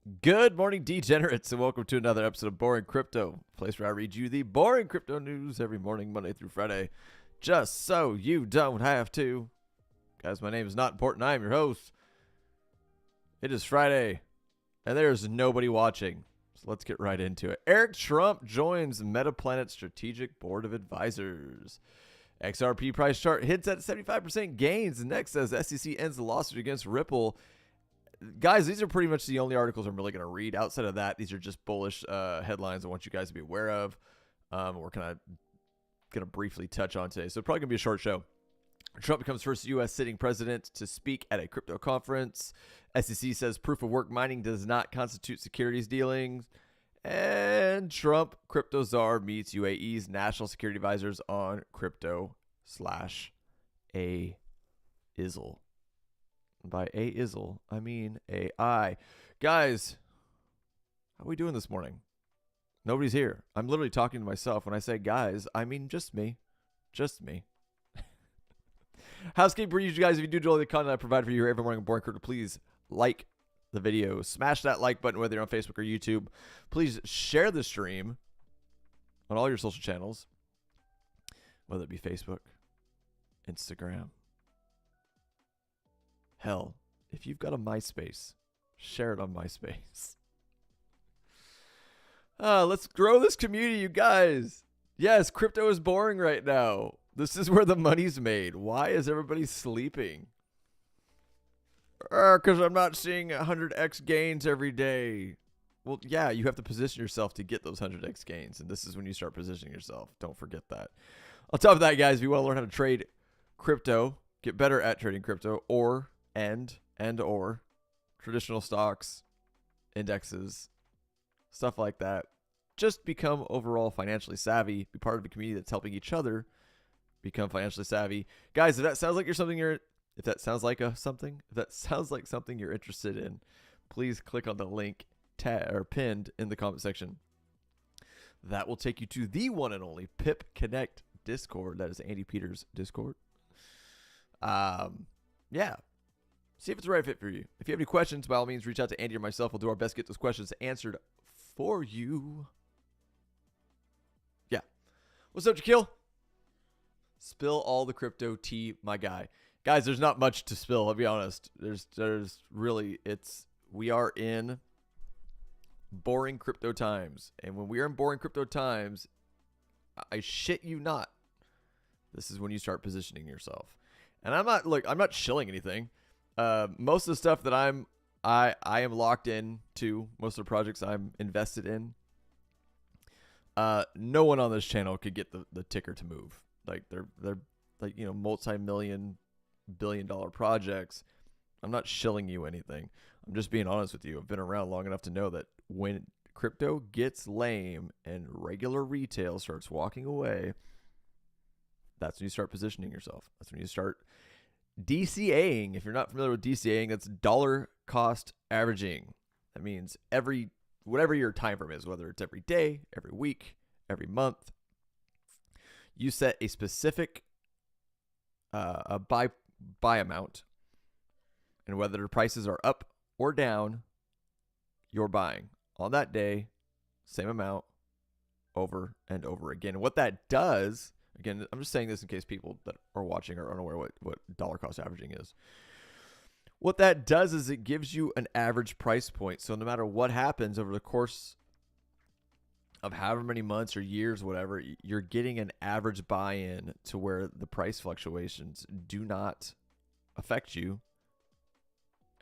Good morning, degenerates, and welcome to another episode of Boring Crypto, a place where I read you the boring crypto news every morning, Monday through Friday, just so you don't have to. Guys, my name is Not Important. I am your host. It is Friday, and there's nobody watching, so let's get right into it. Eric Trump joins Metaplanet Strategic Board of Advisors. XRP price chart hits at 75% gains. Next says SEC ends the lawsuit against Ripple. Guys, these are pretty much the only articles I'm really going to read. Outside of that, these are just bullish headlines I want you guys to be aware of. We're kind of going to briefly touch on today. So probably going to be a short show. Trump becomes first U.S. sitting president to speak at a crypto conference. SEC says proof of work mining does not constitute securities dealings. And Trump crypto czar meets UAE's national security advisors on crypto/a-izzle. By a-izzle, I mean AI. Guys, how are we doing this morning? Nobody's here. I'm literally talking to myself. When I say guys, I mean just me. Just me. Housekeeping for you guys, if you do enjoy the content I provide for you here every morning on Boring Crypto, please like the video. Smash that like button, whether you're on Facebook or YouTube. Please share the stream on all your social channels, whether it be Facebook, Instagram. Hell, if you've got a MySpace, share it on MySpace. Let's grow this community, you guys. Yes, crypto is boring right now. This is where the money's made. Why is everybody sleeping? Because I'm not seeing 100x gains every day. Well, yeah, you have to position yourself to get those 100x gains, and this is when you start positioning yourself. Don't forget that. On top of that, guys, if you want to learn how to trade crypto, get better at trading crypto, or traditional stocks, indexes, stuff like that. Just become overall financially savvy. Be part of a community that's helping each other become financially savvy. Guys, if that sounds like something you're interested in, please click on the link pinned in the comment section. That will take you to the one and only Pip Connect Discord. That is Andy Peters' Discord. Yeah. See if it's the right fit for you. If you have any questions, by all means, reach out to Andy or myself. We'll do our best to get those questions answered for you. Yeah. What's up, Jaquil? Spill all the crypto tea, my guy. Guys, there's not much to spill, I'll be honest. We are in boring crypto times. And when we are in boring crypto times, I shit you not, this is when you start positioning yourself. And I'm not shilling anything. Most of the stuff that I am locked in to, most of the projects I'm invested in, no one on this channel could get the ticker to move. Like they're like, multi-million, billion-dollar projects. I'm not shilling you anything. I'm just being honest with you. I've been around long enough to know that when crypto gets lame and regular retail starts walking away, that's when you start positioning yourself. That's when you start DCAing. If you're not familiar with DCAing, that's dollar cost averaging. That means whatever your time frame is, whether it's every day, every week, every month, you set a specific buy amount, and whether the prices are up or down, you're buying on that day, same amount, over and over again. And what that does, again, I'm just saying this in case people that are watching are unaware what dollar cost averaging is. What that does is it gives you an average price point. So no matter what happens over the course of however many months or years, whatever, you're getting an average buy-in to where the price fluctuations do not affect you.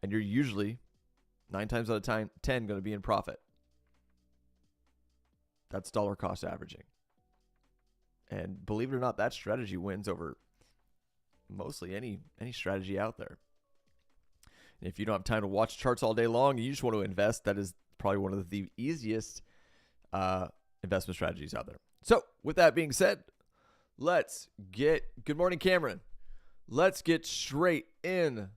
And you're usually 9 times out of 10 going to be in profit. That's dollar cost averaging. And believe it or not, that strategy wins over mostly any strategy out there. And if you don't have time to watch charts all day long and you just want to invest, that is probably one of the easiest investment strategies out there. So with that being said, good morning, Cameron. Let's get straight in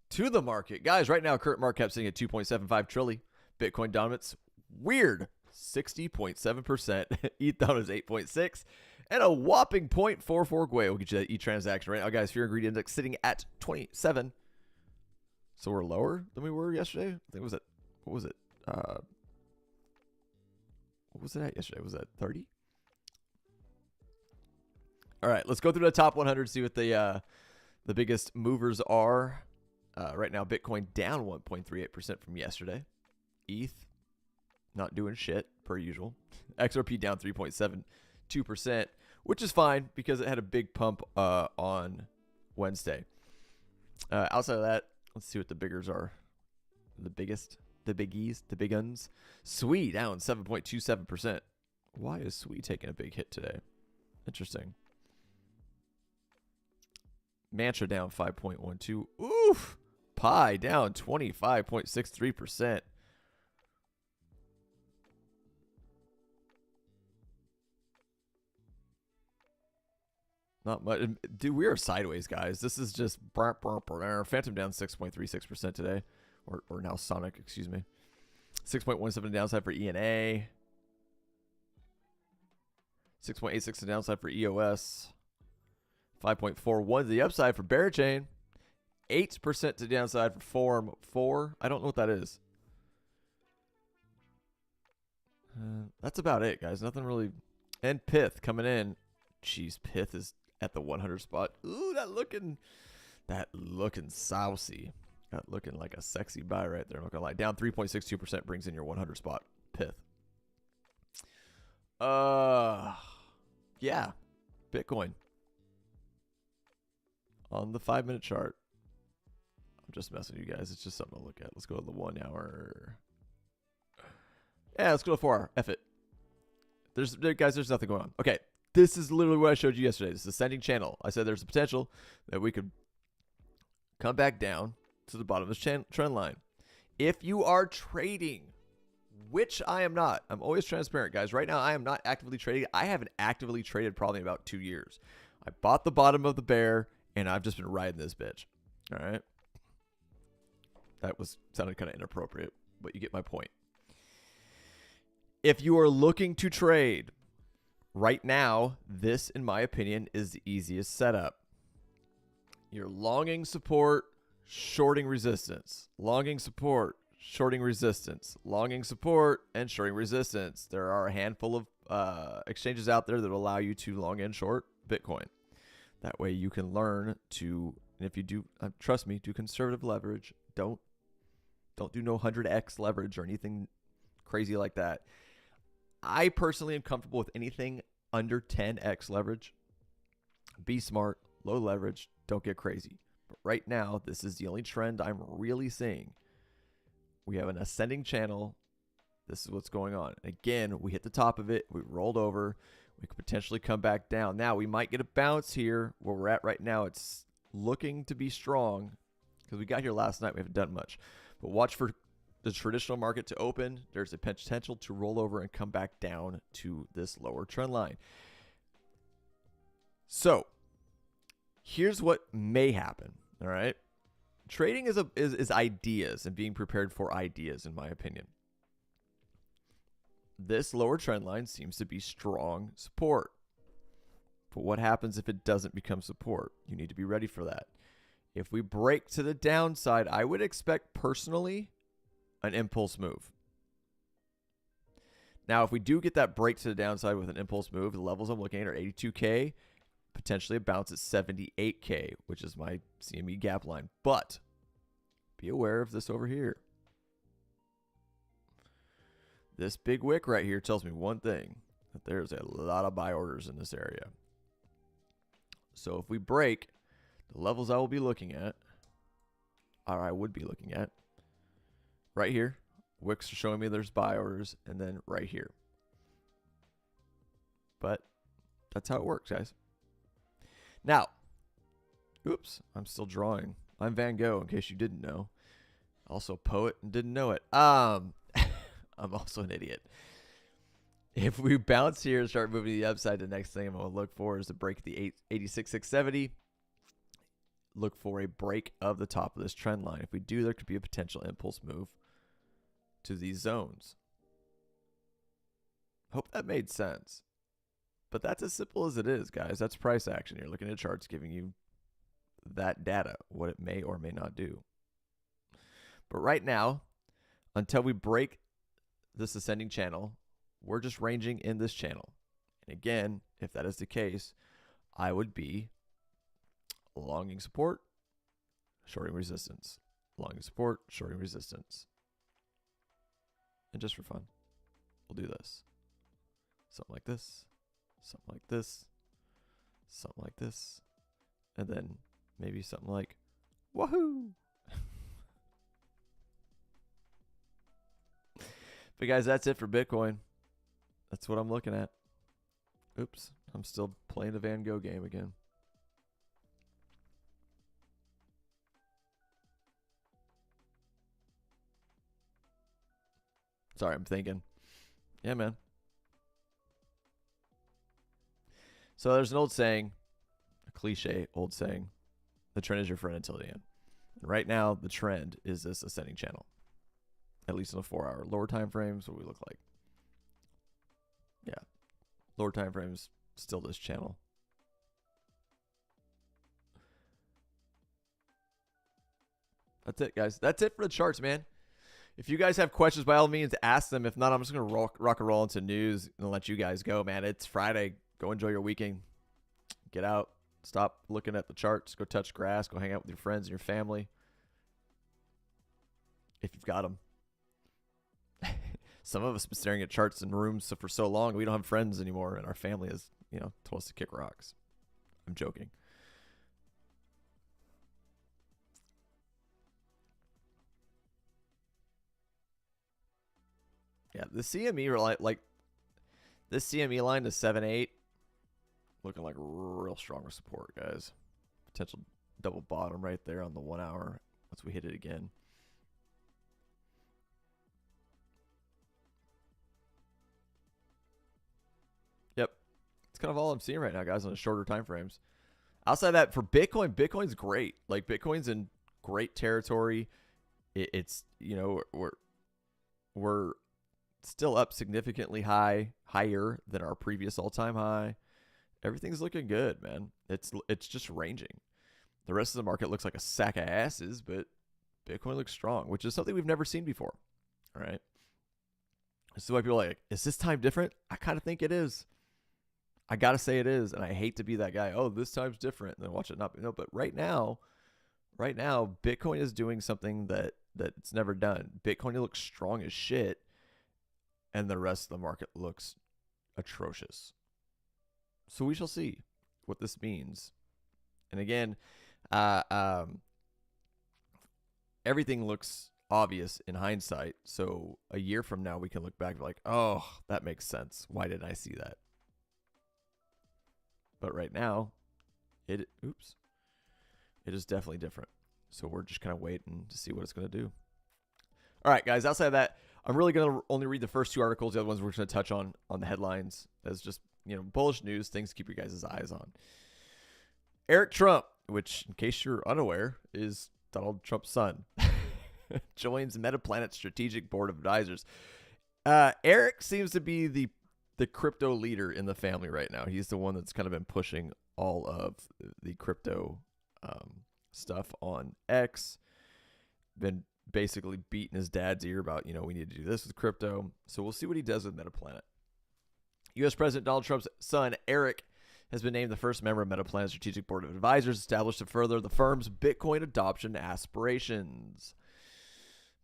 to the market. Guys, right now, current market cap sitting at 2.75 trillion. Bitcoin dominance, weird, 60.7%. ETH down is 8.6. And a whopping 0.44 Gwei will get you that e-transaction right now, guys. Fear and greed index sitting at 27. So we're lower than we were yesterday. I think what was it? What was it at yesterday? Was that 30? All right, let's go through the top 100, see what the biggest movers are. Right now, Bitcoin down 1.38% from yesterday. ETH not doing shit, per usual. XRP down 3.72%, which is fine because it had a big pump on Wednesday. Outside of that, let's see what the biggers are. The biggest, the biggies, the big uns. SWI down 7.27%. Why is SWI taking a big hit today? Interesting. Mantra down 5.12. Oof. Pi down 25.63%. Not much. Dude, we are sideways, guys. This is just Phantom down 6.36% today. Or now Sonic, excuse me. 6.17 downside for ENA. 6.86 the downside for EOS. 5.41 the upside for Berachain. 8% to downside for Form 4. I don't know what that is. That's about it, guys. Nothing really. And Pith coming in. Jeez, Pith is at the 100 spot. Ooh, that looking saucy. That looking like a sexy buy right there. I'm not gonna lie. Down 3.62% brings in your 100 spot. Pith. Yeah. Bitcoin. On the 5-minute chart. I'm just messing with you guys. It's just something to look at. Let's go to the 1 hour. Yeah, let's go to 4 hour. F it. Guys, there's nothing going on. Okay. This is literally what I showed you yesterday. This is ascending channel. I said there's a potential that we could come back down to the bottom of this trend line. If you are trading, which I am not. I'm always transparent, guys. Right now, I am not actively trading. I haven't actively traded probably in about 2 years. I bought the bottom of the bear, and I've just been riding this bitch. All right? That sounded kind of inappropriate, but you get my point. If you are looking to trade, right now, this, in my opinion, is the easiest setup. You're longing support, shorting resistance. Longing support, shorting resistance. Longing support, and shorting resistance. There are a handful of exchanges out there that will allow you to long and short Bitcoin. That way you can learn to, and if you do, trust me, do conservative leverage. Don't do no 100x leverage or anything crazy like that. I personally am comfortable with anything under 10x leverage. Be smart, low leverage, don't get crazy. But right now, this is the only trend I'm really seeing. We have an ascending channel. This is what's going on. Again, we hit the top of it. We rolled over. We could potentially come back down. Now, we might get a bounce here. Where we're at right now, it's looking to be strong because we got here last night. We haven't done much. But watch for the traditional market to open. There's a potential to roll over and come back down to this lower trend line. So here's what may happen. All right. Trading is ideas and being prepared for ideas, in my opinion. This lower trend line seems to be strong support. But what happens if it doesn't become support? You need to be ready for that. If we break to the downside, I would expect personally an impulse move. Now, if we do get that break to the downside with an impulse move, the levels I'm looking at are 82K, potentially a bounce at 78K, which is my CME gap line. But be aware of this over here. This big wick right here tells me one thing, that there's a lot of buy orders in this area. So if we break, the levels I will be looking at, or I would be looking at, right here, wicks are showing me there's buy orders, and then right here. But that's how it works, guys. Now, oops, I'm still drawing. I'm Van Gogh, in case you didn't know. Also a poet and didn't know it. I'm also an idiot. If we bounce here and start moving to the upside, the next thing I'm going to look for is to break the 86,670. Look for a break of the top of this trend line. If we do, there could be a potential impulse move to these zones. Hope that made sense. But that's as simple as it is, guys. That's price action. You're looking at charts giving you that data, what it may or may not do. But right now, until we break this ascending channel. We're just ranging in this channel. And again, if that is the case, I would be longing support, shorting resistance, longing support, shorting resistance. And just for fun, we'll do this. Something like this, something like this, something like this, and then maybe something like, woohoo! But guys, that's it for Bitcoin. That's what I'm looking at. Oops, I'm still playing the Van Gogh game again. Sorry, I'm thinking. Yeah, man. So there's an old saying, a cliche old saying, the trend is your friend until the end. And right now, the trend is this ascending channel. At least in the 4-hour. Lower time frames, what we look like. Yeah. Lower time frames, still this channel. That's it, guys. That's it for the charts, man. If you guys have questions, by all means, ask them. If not, I'm just going to rock and roll into news and let you guys go, man. It's Friday. Go enjoy your weekend. Get out. Stop looking at the charts. Go touch grass. Go hang out with your friends and your family. If you've got them. Some of us have been staring at charts in rooms for so long, we don't have friends anymore, and our family has, told us to kick rocks. I'm joking. Yeah, the CME like this CME line to 7.8 looking like real strong support, guys. Potential double bottom right there on the 1 hour once we hit it again. Yep. It's kind of all I'm seeing right now, guys, on the shorter time frames. Outside of that, for Bitcoin, Bitcoin's great. Like, Bitcoin's in great territory. It's, we're still up significantly higher than our previous all-time high. Everything's looking good, man. It's just ranging. The rest of the market looks like a sack of asses, but Bitcoin looks strong, which is something we've never seen before. All right. So why people are like, is this time different? I kind of think it is. I got to say it is, and I hate to be that guy. Oh, this time's different. And then watch it not be. No, but right now, Bitcoin is doing something that it's never done. Bitcoin looks strong as shit, and the rest of the market looks atrocious. So we shall see what this means. And again, everything looks obvious in hindsight. So a year from now, we can look back and be like, oh, that makes sense. Why didn't I see that? But right now, it is definitely different. So we're just kind of waiting to see what it's going to do. All right, guys, outside of that, I'm really going to only read the first two articles. The other ones we're going to touch on the headlines as just, bullish news, things to keep your guys' eyes on. Eric Trump, which, in case you're unaware, is Donald Trump's son, joins Metaplanet Strategic Board of Advisors. Eric seems to be the crypto leader in the family right now. He's the one that's kind of been pushing all of the crypto stuff on X. Been basically beating his dad's ear about, we need to do this with crypto. So we'll see what he does with Metaplanet. U.S. President Donald Trump's son, Eric, has been named the first member of Metaplanet's Strategic Board of Advisors established to further the firm's Bitcoin adoption aspirations.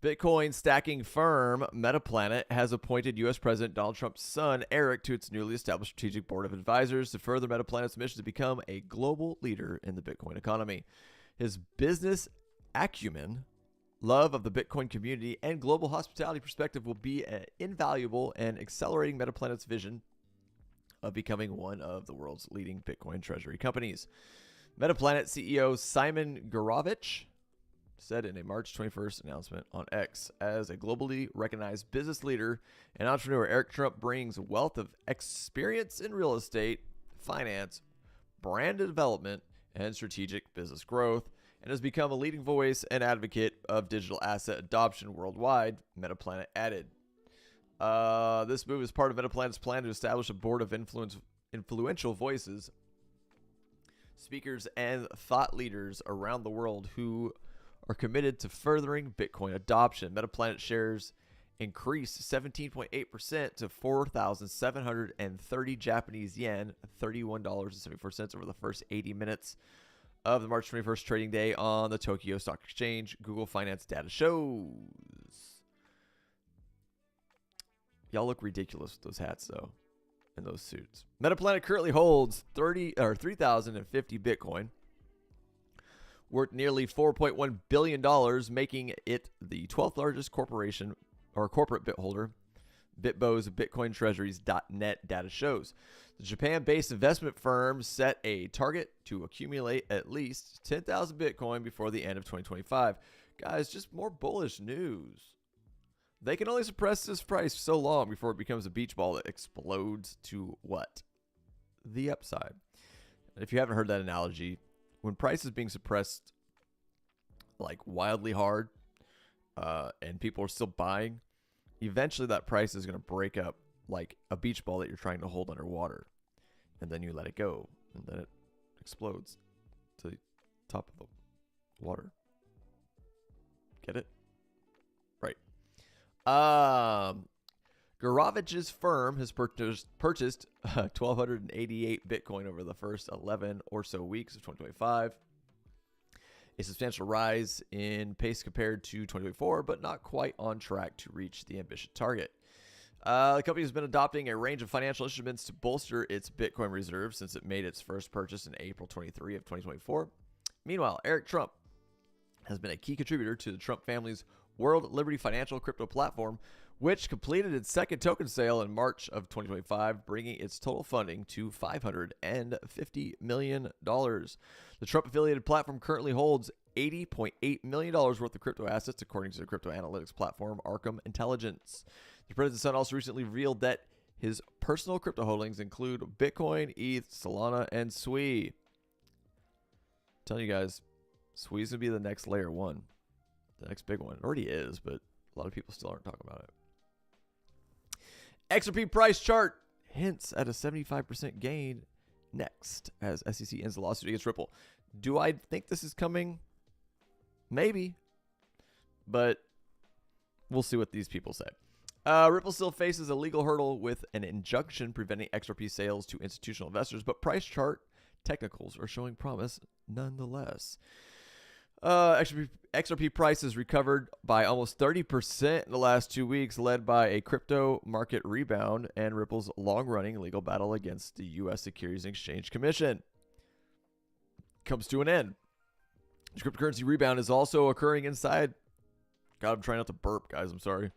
Bitcoin stacking firm Metaplanet has appointed U.S. President Donald Trump's son, Eric, to its newly established Strategic Board of Advisors to further Metaplanet's mission to become a global leader in the Bitcoin economy. His business acumen, love of the Bitcoin community, and global hospitality perspective will be invaluable in accelerating Metaplanet's vision of becoming one of the world's leading Bitcoin treasury companies. Metaplanet CEO Simon Gorovich said in a March 21st announcement on X, as a globally recognized business leader and entrepreneur, Eric Trump brings a wealth of experience in real estate, finance, brand development, and strategic business growth, and has become a leading voice and advocate of digital asset adoption worldwide, Metaplanet added. This move is part of Metaplanet's plan to establish a board of influential voices, speakers, and thought leaders around the world who are committed to furthering Bitcoin adoption. Metaplanet shares increased 17.8% to 4,730 Japanese yen, $31.74 over the first 80 minutes of the March 21st trading day on the Tokyo Stock Exchange. Google Finance data shows. Y'all look ridiculous with those hats, though, and those suits. Metaplanet currently holds 3,050 Bitcoin, worth nearly $4.1 billion, making it the 12th largest corporation or corporate bit holder. Bitbo's BitcoinTreasuries.net data shows. The Japan-based investment firm set a target to accumulate at least 10,000 Bitcoin before the end of 2025. Guys, just more bullish news. They can only suppress this price so long before it becomes a beach ball that explodes to what? The upside. And if you haven't heard that analogy, when price is being suppressed like wildly hard and people are still buying, eventually that price is going to break up like a beach ball that you're trying to hold underwater. And then you let it go. And then it explodes to the top of the water. Get it? Right. Garavich's firm has purchased 1,288 Bitcoin over the first 11 or so weeks of 2025. A substantial rise in pace compared to 2024, but not quite on track to reach the ambitious target. The company has been adopting a range of financial instruments to bolster its Bitcoin reserves since it made its first purchase in April 23 of 2024. Meanwhile, Eric Trump has been a key contributor to the Trump family's World Liberty Financial crypto platform, which completed its second token sale in March of 2025, bringing its total funding to $550 million. The Trump-affiliated platform currently holds $80.8 million worth of crypto assets, according to the crypto analytics platform Arkham Intelligence. The president's son also recently revealed that his personal crypto holdings include Bitcoin, ETH, Solana, and SWI. I'm telling you guys, SWI's going to be the next layer one. The next big one. It already is, but a lot of people still aren't talking about it. XRP price chart hints at a 75% gain next as SEC ends the lawsuit against Ripple. Do I think this is coming? Maybe. But we'll see what these people say. Ripple still faces a legal hurdle with an injunction preventing XRP sales to institutional investors, but price chart technicals are showing promise nonetheless. XRP price has recovered by almost 30% in the last 2 weeks, led by a crypto market rebound and Ripple's long-running legal battle against the U.S. Securities and Exchange Commission comes to an end. The cryptocurrency rebound is also occurring inside. God, I'm trying not to burp, guys. I'm sorry.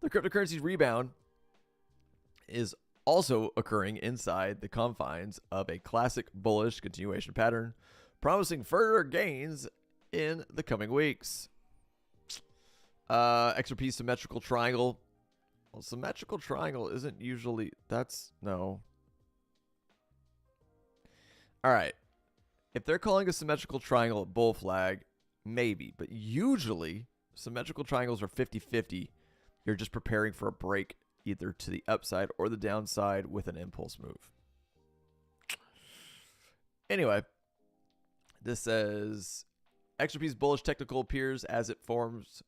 The cryptocurrency rebound is also occurring inside the confines of a classic bullish continuation pattern, promising further gains in the coming weeks. XRP symmetrical triangle. Well, symmetrical triangle isn't usually... No. All right. If they're calling a symmetrical triangle a bull flag, maybe. But usually, symmetrical triangles are 50-50. You're just preparing for a break either to the upside or the downside with an impulse move. Anyway, this says XRP's bullish technical appears as it forms.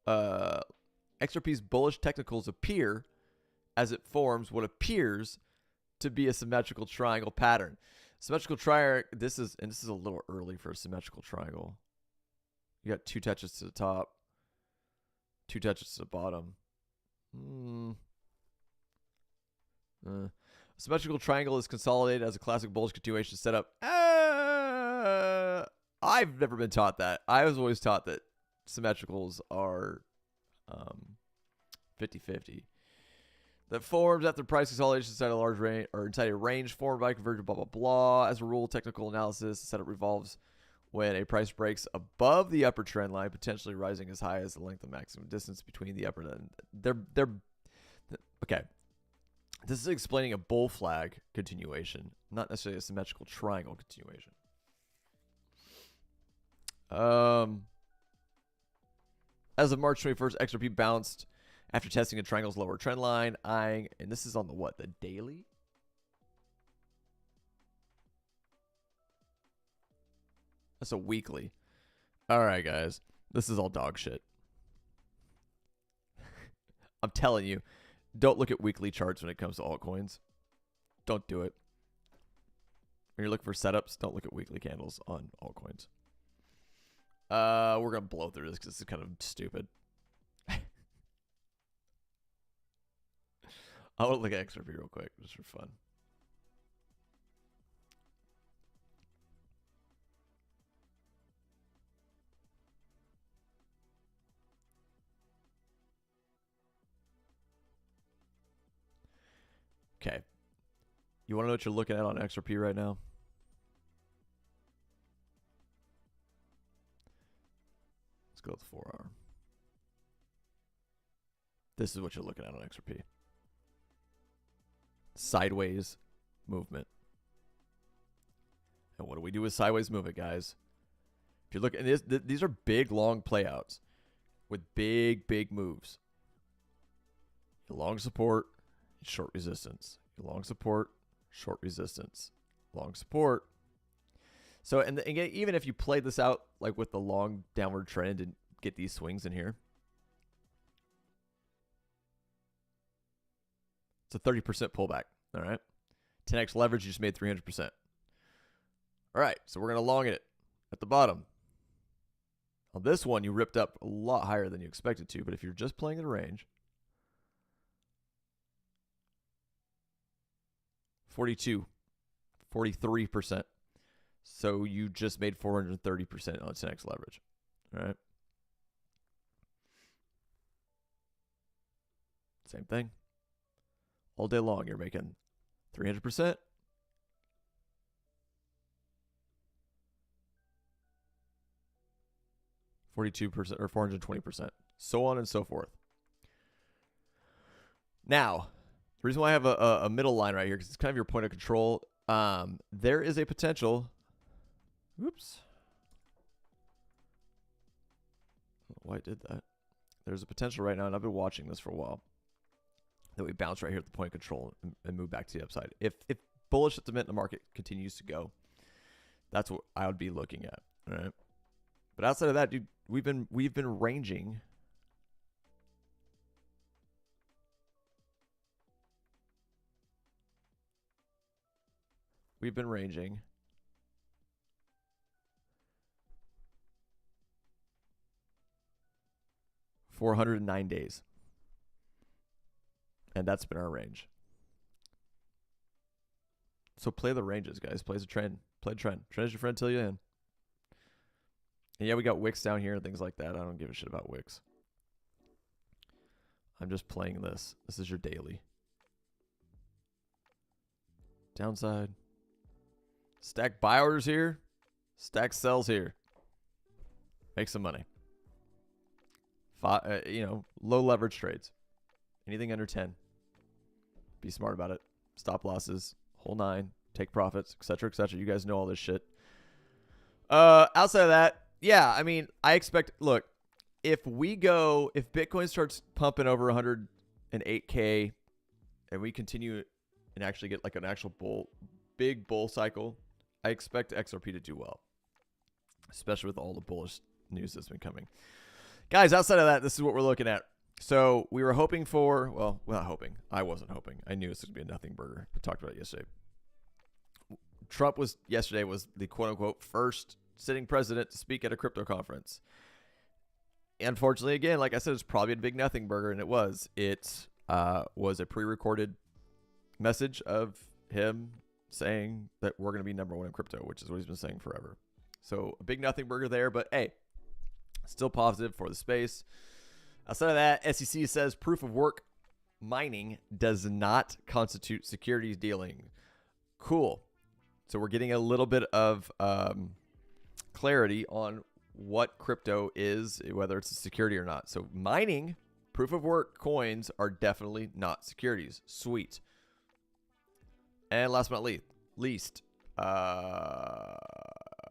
XRP's bullish technicals appear as it forms what appears to be a symmetrical triangle pattern. Symmetrical triangle. This is a little early for a symmetrical triangle. You got 2 touches to the top, 2 touches to the bottom. Symmetrical triangle is consolidated as a classic bullish continuation setup. I've never been taught that. I was always taught that symmetricals are 50-50. That forms after price consolidation inside a large range or inside a range formed by convergence, blah, blah, blah. As a rule, technical analysis, the setup revolves when a price breaks above the upper trend line, potentially rising as high as the length of maximum distance between the upper and they're okay. This is explaining a bull flag continuation, not necessarily a symmetrical triangle continuation. As of March 21st, XRP bounced after testing a triangle's lower trend line, eyeing, and this is on the what? The daily? That's a weekly. All right, guys. This is all dog shit. I'm telling you, don't look at weekly charts when it comes to altcoins. Don't do it. When you're looking for setups, don't look at weekly candles on altcoins. We're going to blow through this because this is kind of stupid. I want to look at XRP real quick, just for fun. Okay. You want to know what you're looking at on XRP right now? Let's go with the 4 hour. This is what you're looking at on XRP. Sideways movement. And what do we do with sideways movement, guys? If you look at this, these are big, long playouts with big, big moves. Your long support, short resistance. Your long support, short resistance. Long support. So, and again, even if you play this out like with the long downward trend and get these swings in here, it's a 30% pullback. All right. 10x leverage, you just made 300%. All right. So we're going to long it at the bottom. On this one, you ripped up a lot higher than you expected to. But if you're just playing the range, 42, 43%. So you just made 430% on 10x leverage. All right. Same thing. All day long, you're making 300%. %, or 420%. So on and so forth. Now, the reason why I have a middle line right here, because it's kind of your point of control, there is a potential. Oops. I don't know why I did that. There's a potential right now, and I've been watching this for a while, that we bounce right here at the point of control and move back to the upside. If bullish sentiment in the market continues to go, that's what I would be looking at. All right. But outside of that, dude, we've been ranging. We've been ranging. For 109 days. And that's been our range. So play the ranges, guys. Play the trend. Play the trend. Trend is your friend till you in. And yeah, we got wicks down here and things like that. I don't give a shit about wicks. I'm just playing this. This is your daily. Downside. Stack buy orders here. Stack sells here. Make some money. Low leverage trades. Anything under 10. Be smart about it. Stop losses. Whole 9. Take profits, etc., etc. You guys know all this shit. Outside of that, yeah, I mean, I expect, look, if Bitcoin starts pumping over 108K and we continue and actually get like an actual big bull cycle, I expect XRP to do well, especially with all the bullish news that's been coming. Guys, outside of that, this is what we're looking at. So we were hoping for, well, we're not hoping. I wasn't hoping. I knew this would be a nothing burger. We talked about it yesterday. Trump yesterday was the quote-unquote first sitting president to speak at a crypto conference. Unfortunately, again, like I said, it's probably a big nothing burger, and it was. It was a pre-recorded message of him saying that we're going to be number one in crypto, which is what he's been saying forever. So a big nothing burger there, but hey, still positive for the space. Outside of that, SEC says proof of work mining does not constitute securities dealing. Cool. So we're getting a little bit of clarity on what crypto is, whether it's a security or not. So mining, proof of work coins are definitely not securities. Sweet. And last but not least,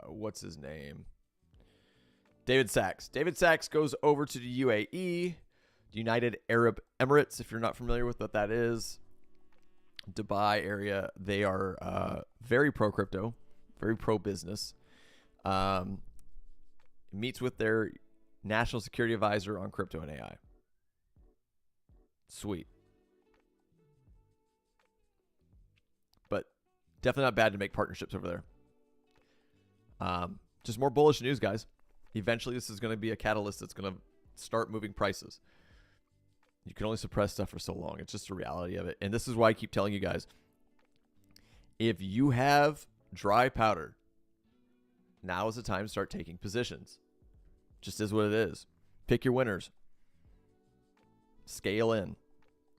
what's his name? David Sachs. David Sachs goes over to the UAE, United Arab Emirates, if you're not familiar with what that is. Dubai area. They are very pro-crypto, very pro-business. meets with their national security advisor on crypto and AI. Sweet. But definitely not bad to make partnerships over there. Just more bullish news, guys. Eventually, this is going to be a catalyst that's going to start moving prices. You can only suppress stuff for so long. It's just the reality of it. And this is why I keep telling you guys, if you have dry powder, now is the time to start taking positions. Just is what it is. Pick your winners. Scale in.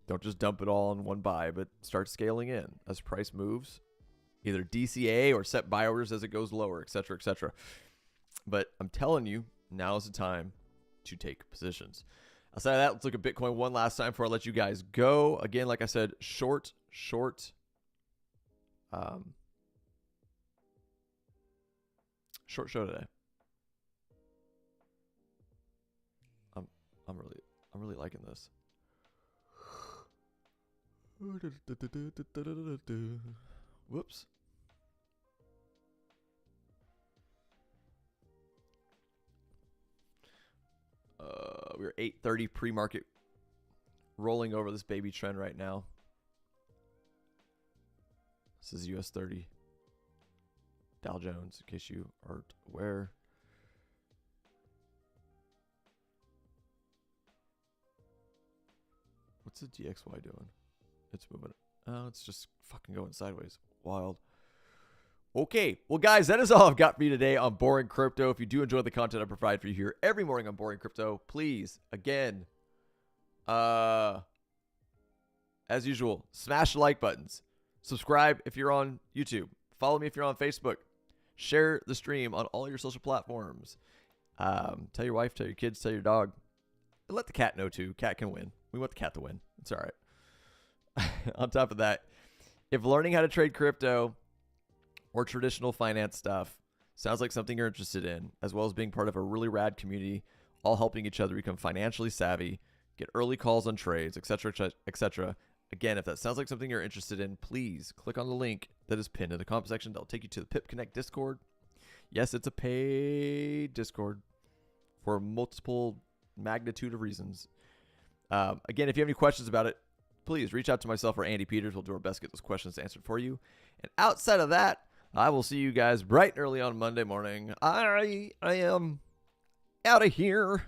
Don't just dump it all in one buy, but start scaling in as price moves. Either DCA or set buy orders as it goes lower, etc., etc. But I'm telling you, now is the time to take positions. Outside of that, let's look at Bitcoin one last time before I let you guys go. Again, like I said, short show today. I'm really liking this. Whoops. We're 8:30 pre-market, rolling over this baby trend right now. This is US 30 Dow Jones, in case you aren't aware. What's the DXY doing? It's moving. Oh, it's just fucking going sideways. Wild. Okay, well, guys, that is all I've got for you today on Boring Crypto. If you do enjoy the content I provide for you here every morning on Boring Crypto, please, again, as usual, smash the like buttons. Subscribe if you're on YouTube. Follow me if you're on Facebook. Share the stream on all your social platforms. Tell your wife, tell your kids, tell your dog. And let the cat know, too. Cat can win. We want the cat to win. It's all right. On top of that, if learning how to trade crypto or traditional finance stuff sounds like something you're interested in, as well as being part of a really rad community, all helping each other become financially savvy, get early calls on trades, etc., etc. Again, if that sounds like something you're interested in, please click on the link that is pinned in the comment section. That'll take you to the Pip Connect Discord. Yes, it's a paid Discord for multiple magnitude of reasons. Again, if you have any questions about it, please reach out to myself or Andy Peters. We'll do our best to get those questions answered for you. And outside of that, I will see you guys bright and early on Monday morning. I am out of here.